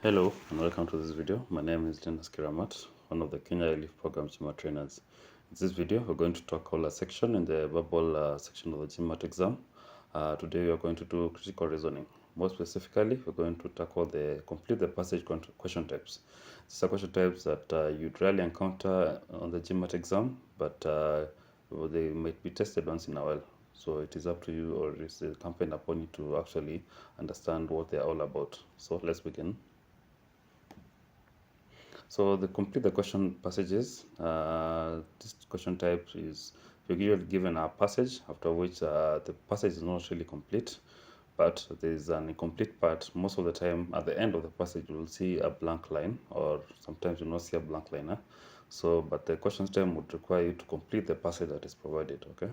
Hello and welcome to this video. My name is Linus Kiramat, one of the Kenya Relief Program GMAT trainers. In this video, we're going to tackle a section in the verbal section of the GMAT exam. Today, we are going to do critical reasoning. More specifically, we're going to tackle complete the passage question types. These are question types that you'd rarely encounter on the GMAT exam, but they might be tested once in a while. So it is up to you, or it's incumbent upon you to actually understand what they're all about. So let's begin. So the complete the question passages, this question type is you're given a passage after which the passage is not really complete, but there is an incomplete part. Most of the time at the end of the passage you will see a blank line, or sometimes you will not see a blank line. So but the question type would require you to complete the passage that is provided. Okay,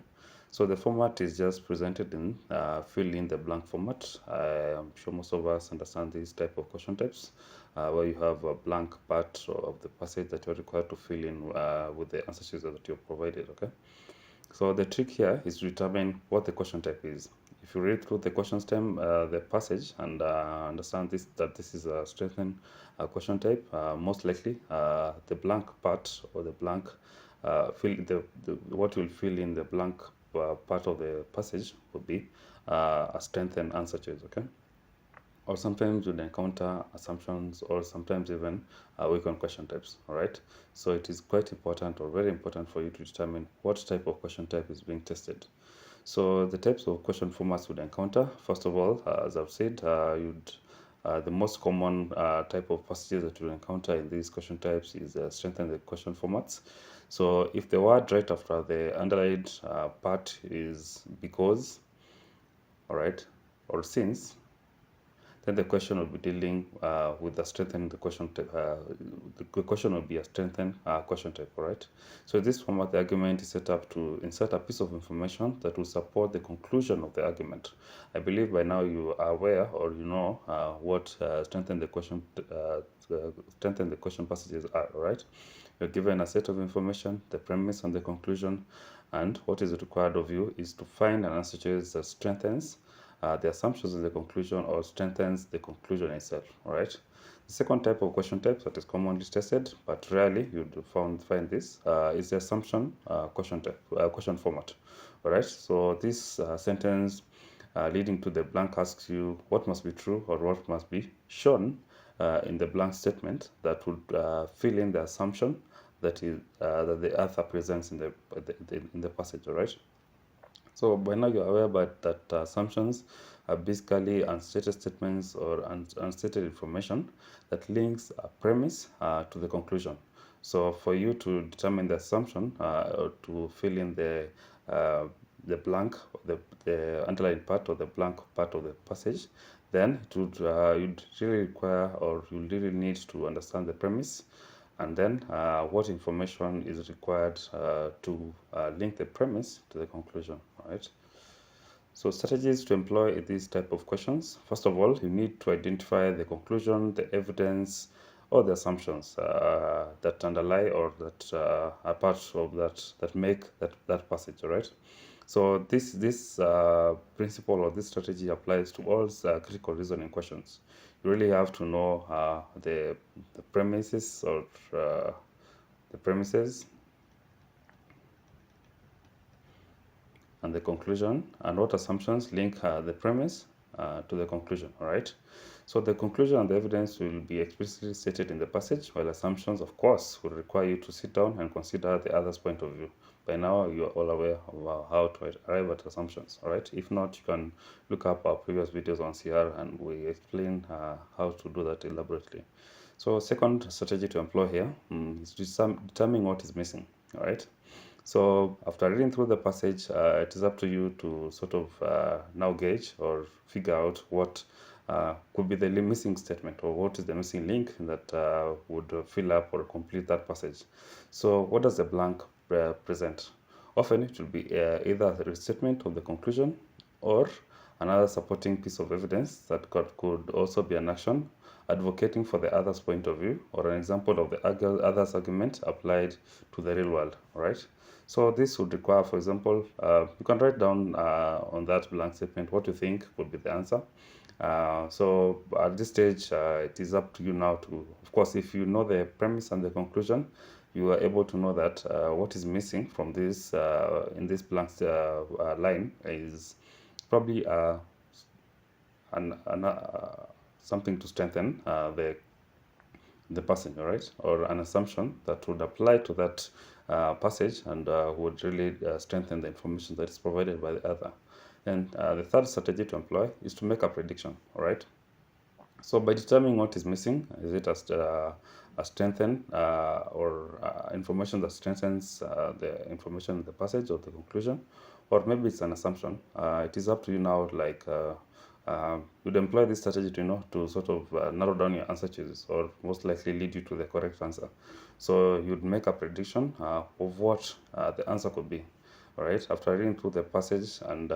so the format is just presented in fill in the blank format. I'm sure most of us understand these type of question types, where you have a blank part of the passage that you're required to fill in with the answers that you've provided. Okay, so the trick here is to determine what the question type is. If you read through the question stem, the passage, and understand that this is a strengthened question type, most likely the blank part, or the blank what will fill in the blank part of the passage will be a strengthened answer choice. Okay, or sometimes you'd encounter assumptions, or sometimes even weak-on question types. All right, so it is quite important, or very important, for you to determine what type of question type is being tested. So the types of question formats would encounter, first of all, as I've said, the most common type of passages that you'll encounter in these question types is strengthen the question formats. So if the word right after the underlined part is because, all right, or since, then the question will be dealing with the strengthening the question type. The question will be a strengthened question type. All right, so in this format, the argument is set up to insert a piece of information that will support the conclusion of the argument. I believe by now you are aware, or you know what strengthen the question passages are. All right, you're given a set of information, the premise and the conclusion, and what is required of you is to find an answer choice that strengthens the assumptions in the conclusion, or strengthens the conclusion itself. All right, the second type of question type that is commonly tested, but rarely you'd find this, is the assumption question type, question format. All right, so this sentence leading to the blank asks you what must be true, or what must be shown in the blank statement that would fill in the assumption that that the author presents in the passage. All right, so by now you're aware about that assumptions are basically unstated statements, or unstated information that links a premise to the conclusion. So for you to determine the assumption, or to fill in the blank, the underlined part, or the blank part of the passage, then it would you'd really require, or you really need to understand the premise, and then what information is required to link the premise to the conclusion. Right, so strategies to employ these type of questions. First of all, you need to identify the conclusion, the evidence, or the assumptions that underlie, or that are part of that make that passage. All right, so this principle, or this strategy, applies to all critical reasoning questions. You really have to know the premises, or the premises and the conclusion, and what assumptions link the premise to the conclusion. All right, so the conclusion and the evidence will be explicitly stated in the passage, while assumptions, of course, will require you to sit down and consider the other's point of view. By now you are all aware of how to arrive at assumptions. All right, if not, you can look up our previous videos on CR, and we explain how to do that elaborately. So second strategy to employ here is to determine what is missing. All right, so after reading through the passage, it is up to you to sort of now gauge, or figure out what could be the missing statement, or what is the missing link that would fill up or complete that passage. So what does the blank present? Often it will be either the restatement of the conclusion, or another supporting piece of evidence that could also be an action advocating for the other's point of view, or an example of the other's argument applied to the real world. All right, so this would require, for example, you can write down on that blank statement what you think would be the answer, So at this stage, it is up to you now to, of course, if you know the premise and the conclusion, you are able to know that what is missing from this in this blank line is probably something to strengthen the passage, right? Or an assumption that would apply to that passage and would really strengthen the information that is provided by the other. And the third strategy to employ is to make a prediction, all right? So by determining what is missing, is it a strengthen or information that strengthens the information in the passage or the conclusion, or maybe it's an assumption. It is up to you now, like you'd employ this strategy to sort of narrow down your answer choices, or most likely lead you to the correct answer. So you'd make a prediction of what the answer could be. All right, after reading through the passage and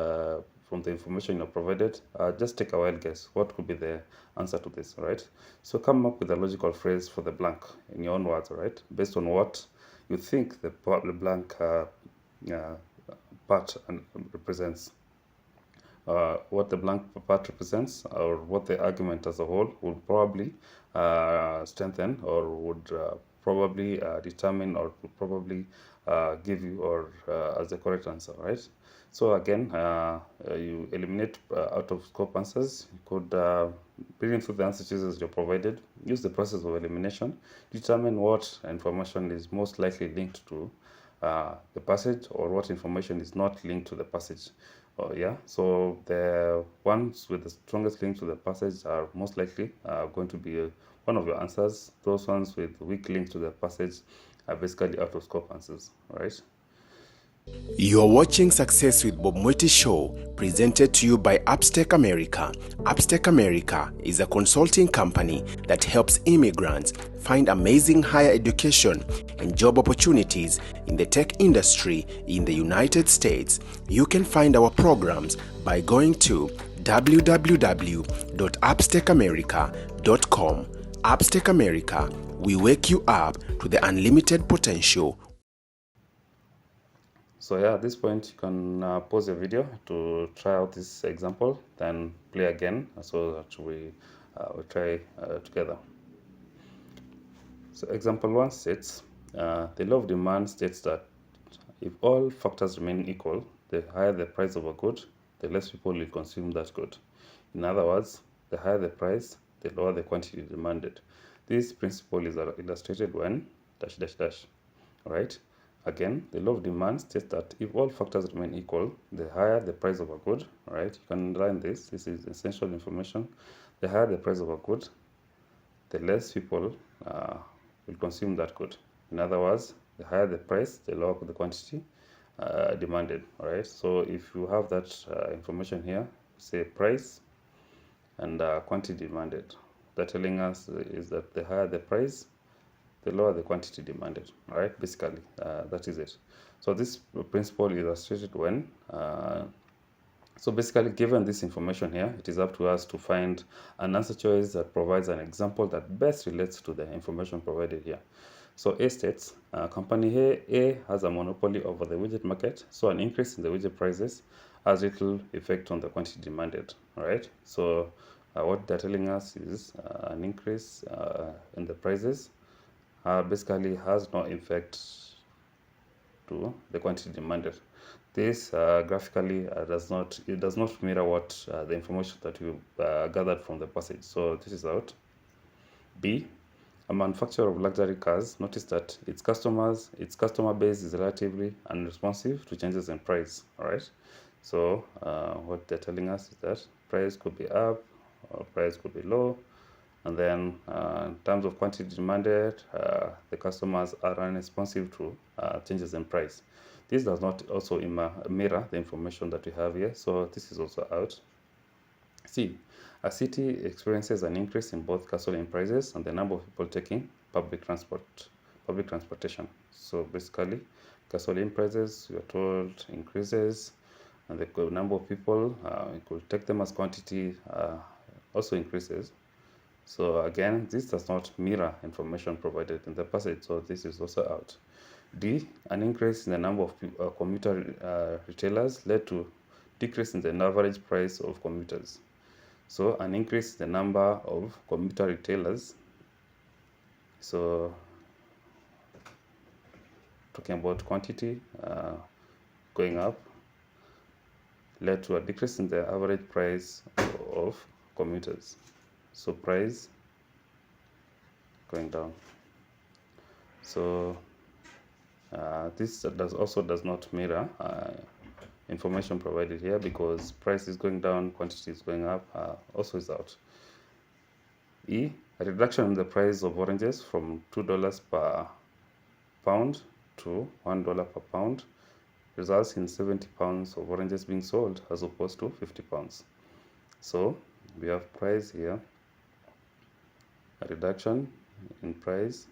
from the information you provided, just take a wild guess. What could be the answer to this, all right? So come up with a logical phrase for the blank in your own words, all right? Based on what you think the blank part represents. What the blank part represents, or what the argument as a whole would probably strengthen, or would probably determine, or would probably give you or as the correct answer, right? So again, you eliminate out of scope answers. You could reading through the answer choices you're provided, use the process of elimination, determine what information is most likely linked to the passage, or what information is not linked to the passage. Yeah, so the ones with the strongest link to the passage are most likely going to be one of your answers. Those ones with weak link to the passage are basically out of scope answers, right? You're watching Success with Bob Mwiti Show, presented to you by Upstack America. Upstack America is a consulting company that helps immigrants find amazing higher education and job opportunities in the tech industry in the United States. You can find our programs by going to www.upstackamerica.com. Upstack America, we wake you up to the unlimited potential. So yeah, at this point you can pause the video to try out this example, then play again so that we try together. So example 1 states, the law of demand states that if all factors remain equal, the higher the price of a good, the less people will consume that good. In other words, the higher the price, the lower the quantity demanded. This principle is illustrated when ... All right. Again, the law of demand states that if all factors remain equal, the higher the price of a good, right? You can underline this. This is essential information. The higher the price of a good, the less people will consume that good. In other words, the higher the price, the lower the quantity demanded, all right? So if you have that information here, say price and quantity demanded, that telling us is that the higher the price, the lower the quantity demanded, all right? Basically, that is it. So this principle is illustrated when, so basically, given this information here, it is up to us to find an answer choice that provides an example that best relates to the information provided here. So A states, company A has a monopoly over the widget market, so an increase in the widget prices has little effect on the quantity demanded, all right? So what they're telling us is an increase in the prices basically has no effect to the quantity demanded. This graphically does not mirror what the information that you gathered from the passage. So this is out. B, a manufacturer of luxury cars noticed that its customer base is relatively unresponsive to changes in price. All right. So what they're telling us is that price could be up or price could be low. And then in terms of quantity demanded, the customers are unresponsive to changes in price. This does not also mirror the information that we have here, so this is also out. C, a city experiences an increase in both gasoline prices and the number of people taking public transportation. So basically, gasoline prices, we are told, increases, and the number of people, we could take them as quantity, also increases. So again, this does not mirror information provided in the passage, so this is also out. D, an increase in the number of commuter retailers led to decrease in the average price of commuters. So an increase in the number of computer retailers. So talking about quantity going up led to a decrease in the average price of commuters. So price going down. So this does not mirror information provided here, because price is going down, quantity is going up, also is out. E, a reduction in the price of oranges from $2 per pound to $1 per pound results in 70 pounds of oranges being sold as opposed to 50 pounds. So we have price here, a reduction in price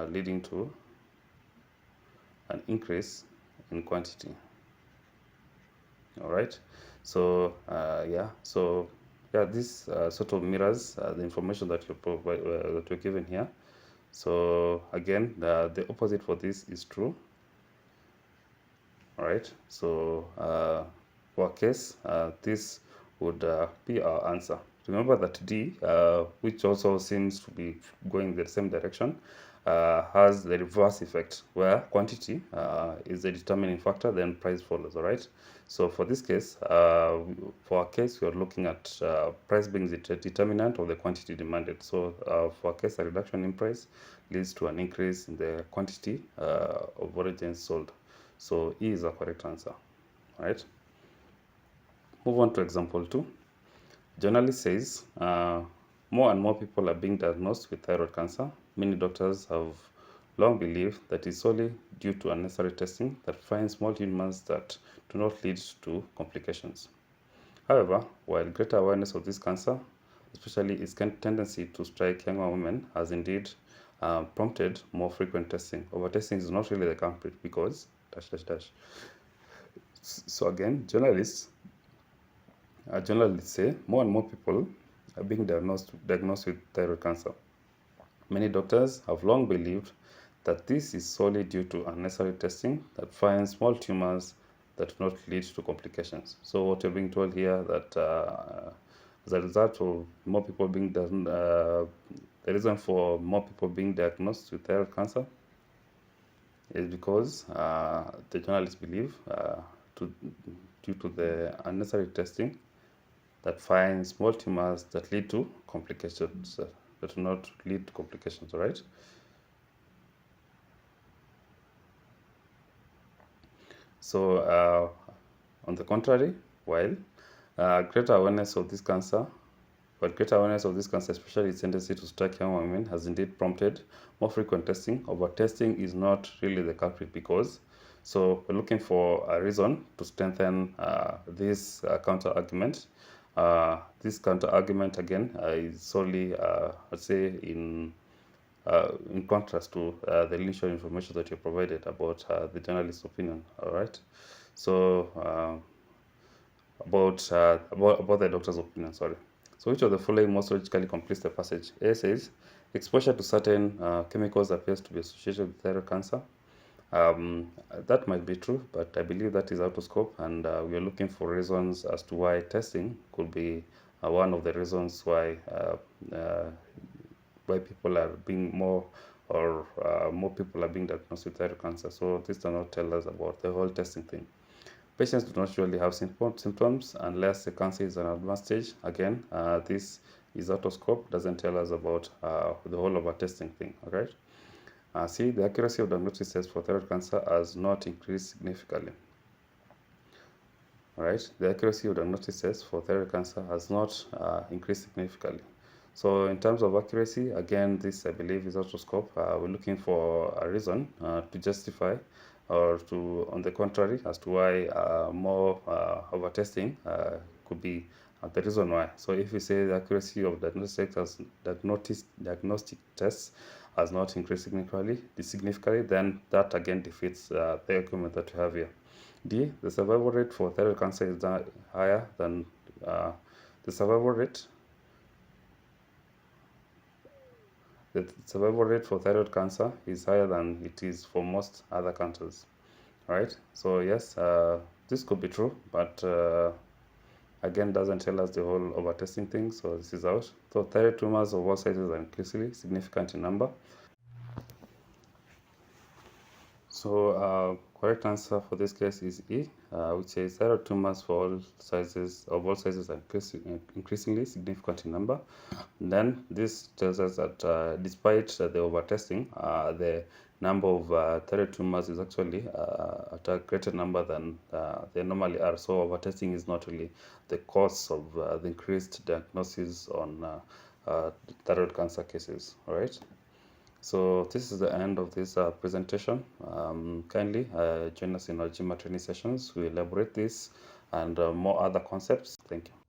leading to an increase in quantity. All right, so this sort of mirrors the information that you're given here. So again, the opposite for this is true. All right, so for a case, this would be our answer. Remember that D, which also seems to be going the same direction, has the reverse effect, where quantity is the determining factor, then price follows. All right, so for this case, for a case, we are looking at price being the determinant of the quantity demanded. So for a case, a reduction in price leads to an increase in the quantity of oranges sold. So E is the correct answer. All right, move on to example 2. Journalist says more and more people are being diagnosed with thyroid cancer. Many doctors have long believed that it's solely due to unnecessary testing that finds small tumors that do not lead to complications. However, while greater awareness of this cancer, especially its tendency to strike younger women, has indeed prompted more frequent testing. Overtesting is not really the culprit, because ... So again, journalists say more and more people are being diagnosed with thyroid cancer. Many doctors have long believed that this is solely due to unnecessary testing that finds small tumors that do not lead to complications. So what you're being told here, that as a result of more people being the reason for more people being diagnosed with thyroid cancer is because the journalists believe due to the unnecessary testing that finds small tumors that lead to complications, that do not lead to complications. All right. So on the contrary, while greater awareness of this cancer, especially its tendency to strike young women, has indeed prompted more frequent testing. Over-testing is not really the culprit, because so we're looking for a reason to strengthen this counter-argument. This counter-argument, again, is solely, let's say, in contrast to the initial information that you provided about the journalist's opinion. All right. So about the doctor's opinion, sorry. So which of the following most logically completes the passage? A says exposure to certain chemicals appears to be associated with thyroid cancer. That might be true, but I believe that is out of scope, and we are looking for reasons as to why testing could be one of the reasons why people are being more people are being diagnosed with thyroid cancer. So this does not tell us about the whole testing thing. Patients do not usually have symptoms unless the cancer is an advanced stage. Again, this is out of scope, doesn't tell us about the whole of our testing thing. Okay. C, the accuracy of diagnosis tests for thyroid cancer has not increased significantly. All right, the accuracy of diagnosis tests for thyroid cancer has not increased significantly. So in terms of accuracy, again, this I believe is out of scope. We're looking for a reason to justify, or to, on the contrary, as to why more over testing could be the reason why. So if we say the accuracy of diagnostic tests has not increased significantly, then that again defeats the argument that we have here. D, the survival rate for thyroid cancer is higher than the survival rate for thyroid cancer is higher than it is for most other cancers. All right. So yes, this could be true, but Again, doesn't tell us the whole over-testing thing, so this is out. So thyroid tumors of all sizes are increasingly significant in number. So correct answer for this case is E, which says thyroid tumors for all sizes are increasingly significant in number. And then this tells us that despite the over-testing, the number of thyroid tumors is actually at a greater number than they normally are. So over-testing is not really the cause of the increased diagnosis on thyroid cancer cases. All right. So this is the end of this presentation. Kindly join us in our GMAT training sessions. We elaborate this and more other concepts. Thank you.